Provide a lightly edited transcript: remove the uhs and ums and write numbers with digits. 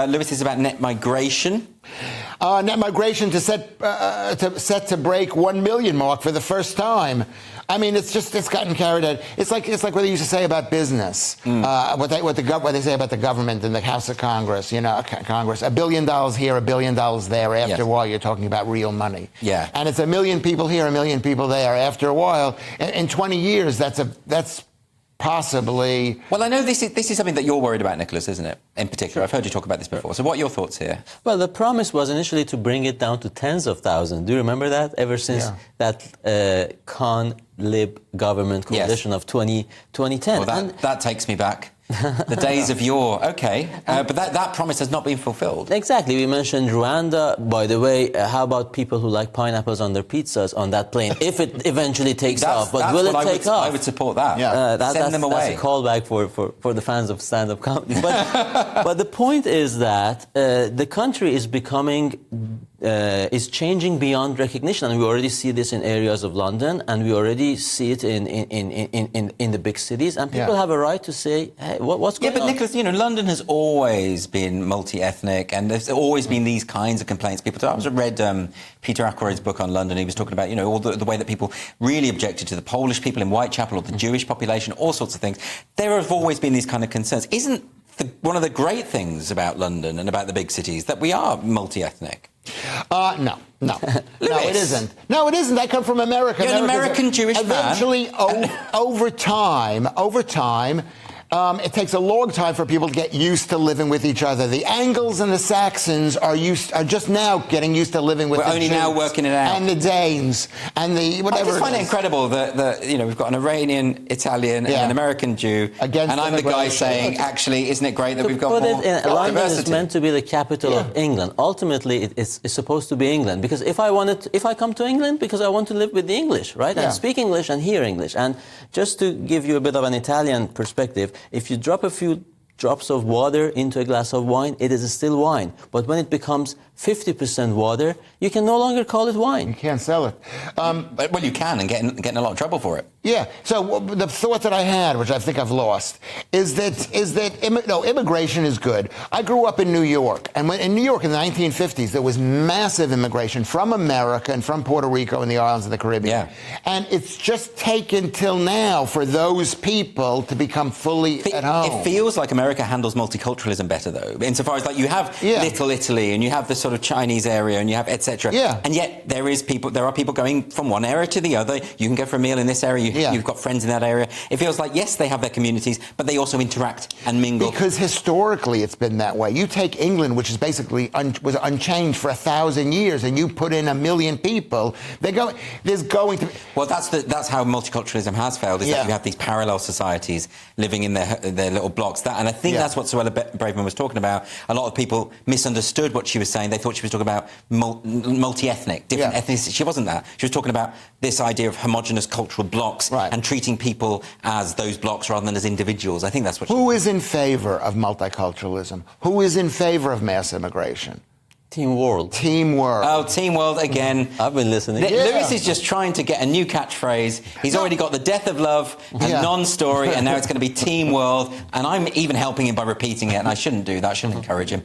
Lewis is about net migration. Net migration set to break 1 million mark for the first time. I mean, it's gotten carried out. It's like what they used to say about business. What they say about the government in the House of Congress. You know, Congress, $1 billion here, $1 billion there. After a while, you're talking about real money. Yeah. And it's 1 million people here, 1 million people there. After a while, in 20 years, that's possibly... Well, I know this is something that you're worried about, Nicholas, isn't it? In particular, I've heard you talk about this before. So what are your thoughts here? Well, the promise was initially to bring it down to tens of thousands. Do you remember that? Ever since that con-lib government coalition of 2010. Well, that takes me back. The days of yore. Okay. But that promise has not been fulfilled. Exactly. We mentioned Rwanda. By the way, how about people who like pineapples on their pizzas on that plane, if it eventually takes off? But will it take off? I would support that. Yeah. Send them away. That's a callback for the fans of stand-up comedy. But the point is that the country is becoming... is changing beyond recognition, and we already see this in areas of London, and we already see it in the big cities, and people have a right to say, hey, what's going on? Yeah, but Nicholas, you know, London has always been multi-ethnic, and there's always been these kinds of complaints. People, I read Peter Ackroyd's book on London. He was talking about, you know, all the way that people really objected to the Polish people in Whitechapel or the Jewish population, all sorts of things. There have always been these kind of concerns. Isn't one of the great things about London and about the big cities that we are multi-ethnic? No, it isn't. No, it isn't. I come from America. You're an American Jewish man. Eventually, over time, it takes a long time for people to get used to living with each other. The Angles and the Saxons are just now getting used to living with the Jews. We're only now working it out. And the Danes and the whatever. I just find it incredible that you know, we've got an Iranian, Italian, and an American Jew, and I'm the guy saying, actually, isn't it great that we've got more diversity? London is meant to be the capital of England. Ultimately, it's supposed to be England, because if I come to England because I want to live with the English, right, and speak English and hear English, and just to give you a bit of an Italian perspective, if you drop a few drops of water into a glass of wine, it is still wine. But when it becomes 50% water, you can no longer call it wine. You can't sell it. Well, you can, and get in a lot of trouble for it. Yeah. So the thought that I had, which I think I've lost, is that immigration is good. I grew up in New York, and in New York in the 1950s, there was massive immigration from America and from Puerto Rico and the islands of the Caribbean. Yeah. And it's just taken till now for those people to become fully at home. It feels like America handles multiculturalism better, though, insofar as like you have Little Italy and you have the sort of Chinese area and you have etc. Yeah. And yet there are people going from one area to the other. You can go for a meal in this area. You've got friends in that area. It feels like, yes, they have their communities, but they also interact and mingle. Because historically it's been that way. You take England, which is basically was unchanged for 1,000 years, and you put in 1 million people. There's going to. Well, that's how multiculturalism has failed. Is that you have these parallel societies living in their little blocks. And I think that's what Suella Braverman was talking about. A lot of people misunderstood what she was saying. They thought she was talking about multi-ethnic, different ethnicities. She wasn't that. She was talking about this idea of homogenous cultural blocks and treating people as those blocks rather than as individuals. I think that's what. Who is in favor of multiculturalism? Who is in favor of mass immigration? Team World. Team World. Oh, Team World again. I've been listening. Lewis is just trying to get a new catchphrase. He's already got the death of love and non-story, and now it's going to be Team World. And I'm even helping him by repeating it, and I shouldn't do that. I shouldn't encourage him.